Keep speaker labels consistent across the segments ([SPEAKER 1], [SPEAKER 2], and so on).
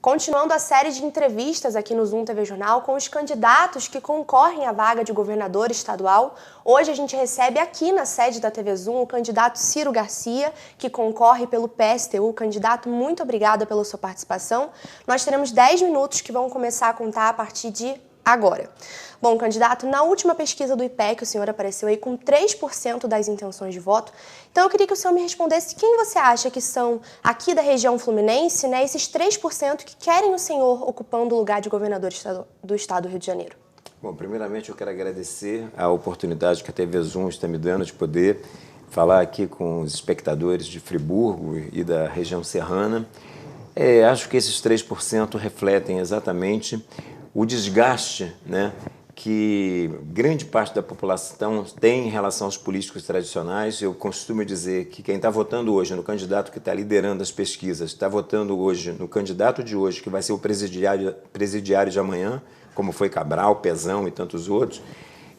[SPEAKER 1] Continuando a série de entrevistas aqui no Zoom TV Jornal com os candidatos que concorrem à vaga de governador estadual, hoje a gente recebe aqui na sede da TV Zoom o candidato Ciro Garcia, que concorre pelo PSTU. Candidato, muito obrigada pela sua participação. Nós teremos 10 minutos que vão começar a contar a partir de agora. Bom, candidato, na última pesquisa do IPEC, o senhor apareceu aí com 3% das intenções de voto. Então eu queria que o senhor me respondesse quem você acha que são aqui da região fluminense, né, esses 3% que querem o senhor ocupando o lugar de governador do estado do Rio de Janeiro.
[SPEAKER 2] Bom, primeiramente eu quero agradecer a oportunidade que a TV Zoom está me dando de poder falar aqui com os espectadores de Friburgo e da região serrana. Acho que esses 3% refletem exatamente o desgaste, né, que grande parte da população tem em relação aos políticos tradicionais. Eu costumo dizer que quem está votando hoje no candidato que está liderando as pesquisas, está votando hoje no candidato de hoje, que vai ser o presidiário de amanhã, como foi Cabral, Pezão e tantos outros.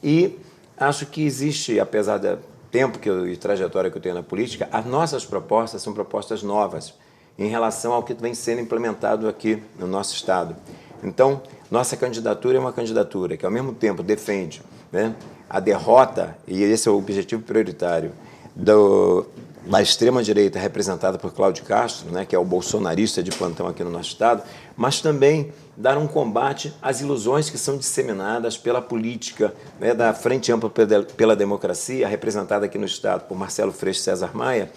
[SPEAKER 2] E acho que existe, apesar do tempo e trajetória que eu tenho na política, as nossas propostas são propostas novas em relação ao que vem sendo implementado aqui no nosso estado. Então, nossa candidatura é uma candidatura que, ao mesmo tempo, defende, né, a derrota, e esse é o objetivo prioritário, da extrema-direita representada por Cláudio Castro, né, que é o bolsonarista de plantão aqui no nosso estado, mas também dar um combate às ilusões que são disseminadas pela política, né, da Frente Ampla pela Democracia, representada aqui no estado por Marcelo Freixo e César Maia,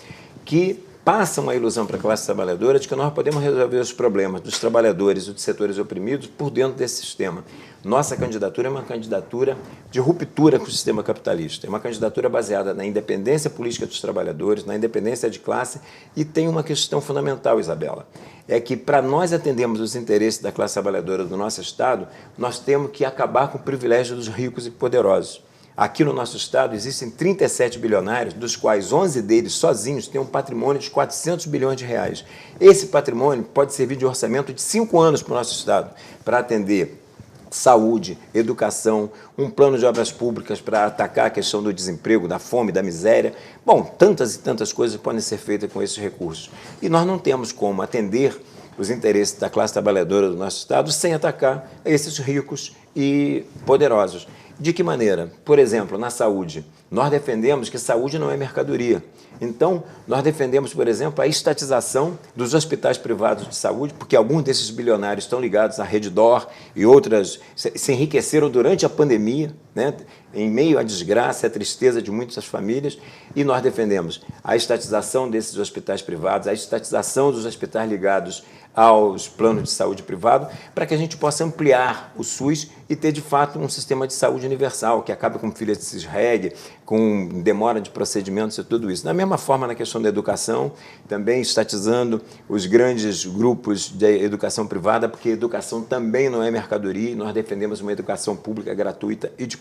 [SPEAKER 2] que passa uma ilusão para a classe trabalhadora de que nós podemos resolver os problemas dos trabalhadores e dos setores oprimidos por dentro desse sistema. Nossa candidatura é uma candidatura de ruptura com o sistema capitalista. É uma candidatura baseada na independência política dos trabalhadores, na independência de classe, e tem uma questão fundamental, Isabela. É que, para nós atendermos os interesses da classe trabalhadora do nosso estado, nós temos que acabar com o privilégio dos ricos e poderosos. Aqui no nosso estado existem 37 bilionários, dos quais 11 deles sozinhos têm um patrimônio de 400 bilhões de reais. Esse patrimônio pode servir de orçamento de 5 anos para o nosso estado, para atender saúde, educação, um plano de obras públicas para atacar a questão do desemprego, da fome, da miséria. Bom, tantas e tantas coisas podem ser feitas com esses recursos. E nós não temos como atender os interesses da classe trabalhadora do nosso estado sem atacar esses ricos e poderosos. De que maneira? Por exemplo, na saúde, nós defendemos que saúde não é mercadoria. Então, nós defendemos, por exemplo, a estatização dos hospitais privados de saúde, porque alguns desses bilionários estão ligados à Redditor e outras se enriqueceram durante a pandemia, né, em meio à desgraça e à tristeza de muitas famílias, e nós defendemos a estatização desses hospitais privados, a estatização dos hospitais ligados aos planos de saúde privado, para que a gente possa ampliar o SUS e ter, de fato, um sistema de saúde universal, que acabe com filhas de cisregue, com demora de procedimentos e tudo isso. Da mesma forma, na questão da educação, também estatizando os grandes grupos de educação privada, porque educação também não é mercadoria, e nós defendemos uma educação pública gratuita e de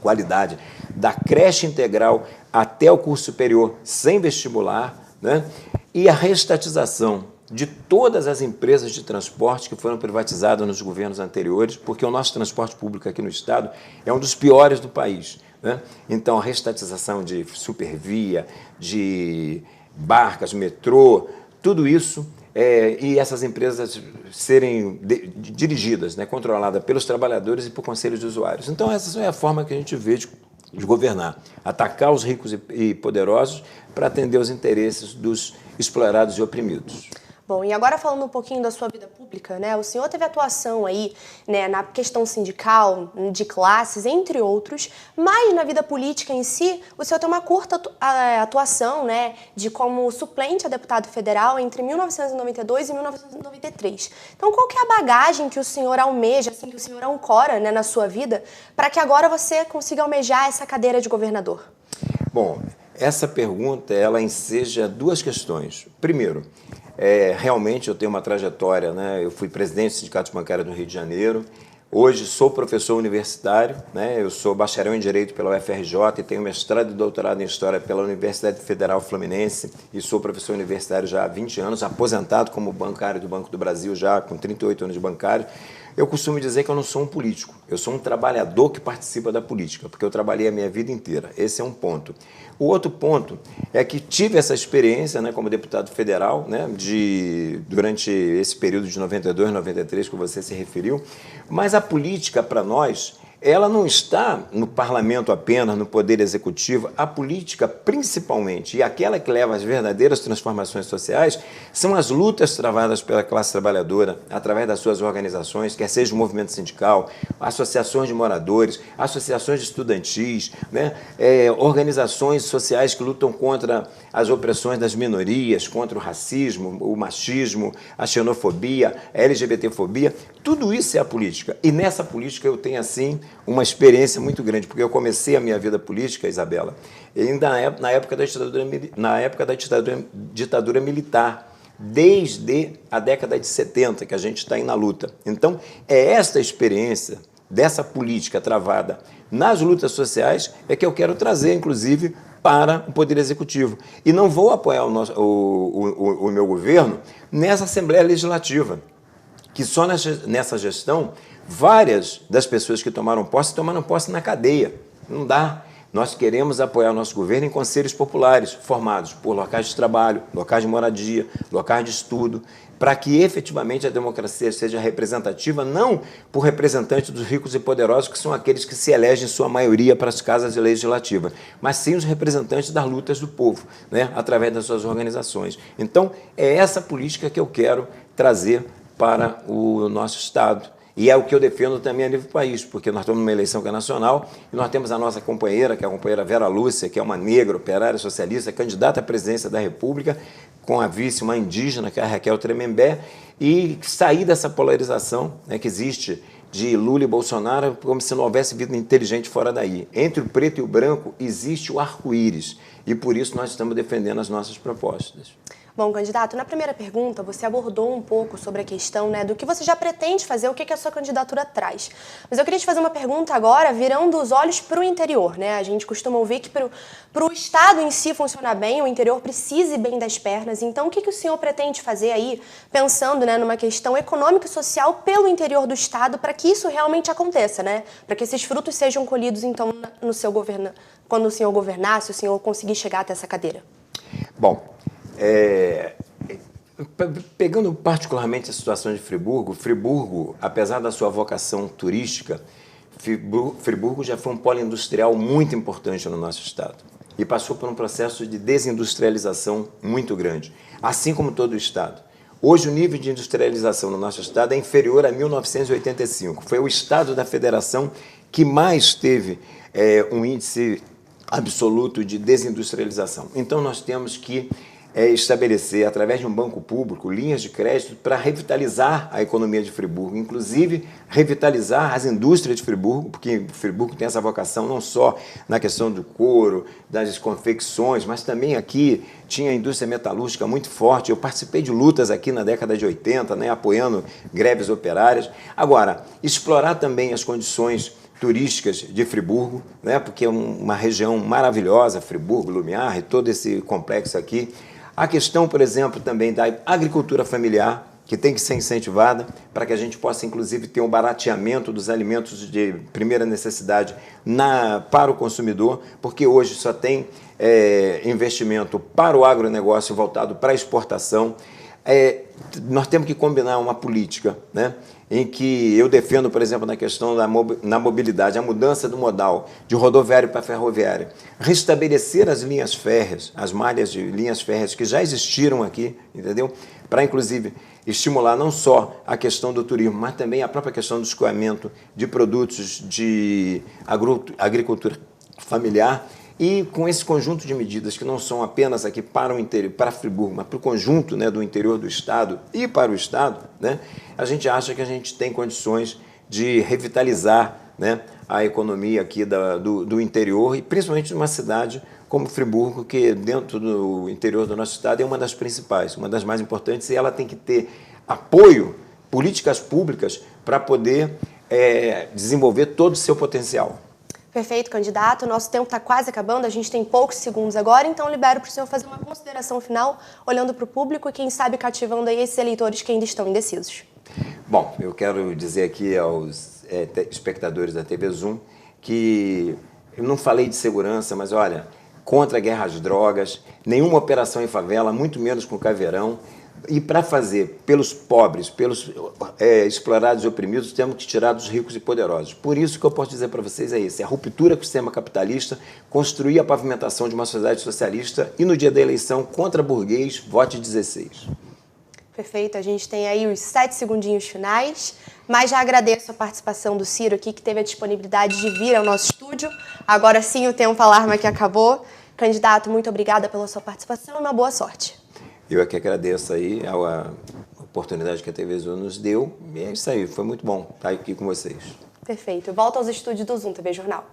[SPEAKER 2] qualidade, da creche integral até o curso superior, sem vestibular, né? E a reestatização de todas as empresas de transporte que foram privatizadas nos governos anteriores, porque o nosso transporte público aqui no estado é um dos piores do país, né? Então, a reestatização de supervia, de barcas, metrô, tudo isso, e essas empresas serem dirigidas, né, controladas pelos trabalhadores e por conselhos de usuários. Então, essa é a forma que a gente vê de governar, atacar os ricos e poderosos para atender os interesses dos explorados e oprimidos.
[SPEAKER 1] Bom, e agora falando um pouquinho da sua vida pública, né? O senhor teve atuação aí, né, na questão sindical, de classes, entre outros, mas na vida política em si, o senhor tem uma curta atuação, né, de como suplente a deputado federal entre 1992 e 1993. Então, qual que é a bagagem que o senhor almeja, assim, que o senhor ancora, né, na sua vida, para que agora você consiga almejar essa cadeira de governador?
[SPEAKER 2] Bom, essa pergunta, ela enseja duas questões. Primeiro, realmente eu tenho uma trajetória, né? Eu fui presidente do Sindicato Bancário do Rio de Janeiro, hoje sou professor universitário, né? Eu sou bacharel em Direito pela UFRJ e tenho mestrado e doutorado em História pela Universidade Federal Fluminense e sou professor universitário já há 20 anos, aposentado como bancário do Banco do Brasil já com 38 anos de bancário. eu costumo dizer que eu não sou um político, eu sou um trabalhador que participa da política, porque eu trabalhei a minha vida inteira. Esse é um ponto. O outro ponto é que tive essa experiência, né, como deputado federal, né, durante esse período de 92, 93 que você se referiu, mas a política para nós, ela não está no parlamento apenas, no poder executivo. A política, principalmente, e aquela que leva às verdadeiras transformações sociais, são as lutas travadas pela classe trabalhadora, através das suas organizações, quer seja o movimento sindical, associações de moradores, associações estudantis, né, organizações sociais que lutam contra as opressões das minorias, contra o racismo, o machismo, a xenofobia, a LGBTfobia. Tudo isso é a política. E nessa política eu tenho, assim, uma experiência muito grande, porque eu comecei a minha vida política, Isabela, ainda na época da ditadura militar, desde a década de 70, que a gente está aí na luta. Então, é esta experiência dessa política travada nas lutas sociais é que eu quero trazer, inclusive, para o Poder Executivo. E não vou apoiar o meu governo nessa Assembleia Legislativa, que só nessa gestão, várias das pessoas que tomaram posse na cadeia. Não dá. Nós queremos apoiar o nosso governo em conselhos populares, formados por locais de trabalho, locais de moradia, locais de estudo, para que efetivamente a democracia seja representativa, não por representantes dos ricos e poderosos, que são aqueles que se elegem em sua maioria para as casas legislativas, mas sim os representantes das lutas do povo, né, através das suas organizações. Então, é essa política que eu quero trazer para o nosso Estado. E é o que eu defendo também a nível do país, porque nós estamos numa eleição que é nacional e nós temos a nossa companheira, que é a companheira Vera Lúcia, que é uma negra, operária, socialista, candidata à presidência da República, com a vice, uma indígena, que é a Raquel Tremembé, e sair dessa polarização, né, que existe de Lula e Bolsonaro, como se não houvesse vida inteligente fora daí. Entre o preto e o branco existe o arco-íris, e por isso nós estamos defendendo as nossas propostas.
[SPEAKER 1] Bom, candidato, na primeira pergunta você abordou um pouco sobre a questão, né, do que você já pretende fazer, o que a sua candidatura traz. Mas eu queria te fazer uma pergunta agora, virando os olhos para o interior, né? A gente costuma ouvir que para o Estado em si funcionar bem, o interior precise bem das pernas. Então, o que o senhor pretende fazer aí, pensando, né, numa questão econômica e social pelo interior do Estado, para que isso realmente aconteça, né? Para que esses frutos sejam colhidos, então, no seu governo, quando o senhor governar, se o senhor conseguir chegar até essa cadeira?
[SPEAKER 2] Bom, pegando particularmente a situação de Friburgo, apesar da sua vocação turística, Friburgo já foi um polo industrial muito importante no nosso estado e passou por um processo de desindustrialização muito grande, assim como todo o estado. Hoje o nível de industrialização no nosso estado é inferior a 1985. Foi o estado da federação que mais teve um índice absoluto de desindustrialização. Então nós temos que estabelecer, através de um banco público, linhas de crédito para revitalizar a economia de Friburgo, inclusive revitalizar as indústrias de Friburgo, porque Friburgo tem essa vocação não só na questão do couro, das confecções, mas também aqui tinha a indústria metalúrgica muito forte. Eu participei de lutas aqui na década de 80, né, apoiando greves operárias. Agora, explorar também as condições turísticas de Friburgo, né, porque é uma região maravilhosa, Friburgo, Lumiar e todo esse complexo aqui. A questão, por exemplo, também da agricultura familiar, que tem que ser incentivada para que a gente possa, inclusive, ter um barateamento dos alimentos de primeira necessidade para o consumidor, porque hoje só tem investimento para o agronegócio voltado para a exportação. Nós temos que combinar uma política, né, em que eu defendo, por exemplo, na questão na mobilidade, a mudança do modal de rodoviário para ferroviária, restabelecer as linhas férreas, as malhas de linhas férreas que já existiram aqui, entendeu? Para, inclusive, estimular não só a questão do turismo, mas também a própria questão do escoamento de produtos de agricultura familiar. E com esse conjunto de medidas que não são apenas aqui para o interior, para Friburgo, mas para o conjunto, né, do interior do estado e para o estado, né, a gente acha que a gente tem condições de revitalizar, né, a economia aqui do interior e principalmente de uma cidade como Friburgo, que dentro do interior do nosso estado é uma das principais, uma das mais importantes, e ela tem que ter apoio, políticas públicas para poder desenvolver todo o seu potencial.
[SPEAKER 1] Perfeito, candidato. Nosso tempo está quase acabando, a gente tem poucos segundos agora, então libero para o senhor fazer uma consideração final, olhando para o público e, quem sabe, cativando aí esses eleitores que ainda estão indecisos.
[SPEAKER 2] Bom, eu quero dizer aqui aos espectadores da TV Zoom que eu não falei de segurança, mas olha, contra a guerra às drogas, nenhuma operação em favela, muito menos com caveirão. E para fazer pelos pobres, pelos explorados e oprimidos, temos que tirar dos ricos e poderosos. Por isso que eu posso dizer para vocês é isso, é a ruptura com o sistema capitalista, construir a pavimentação de uma sociedade socialista e no dia da eleição, contra burguês, vote 16.
[SPEAKER 1] Perfeito, a gente tem aí os 7 segundinhos finais, mas já agradeço a participação do Ciro aqui, que teve a disponibilidade de vir ao nosso estúdio. Agora sim o tempo alarma que acabou. Candidato, muito obrigada pela sua participação e uma boa sorte.
[SPEAKER 2] Eu é que agradeço aí a oportunidade que a TV Zoom nos deu. E é isso aí, foi muito bom estar aqui com vocês.
[SPEAKER 1] Perfeito. Volto aos estúdios do Zoom TV Jornal.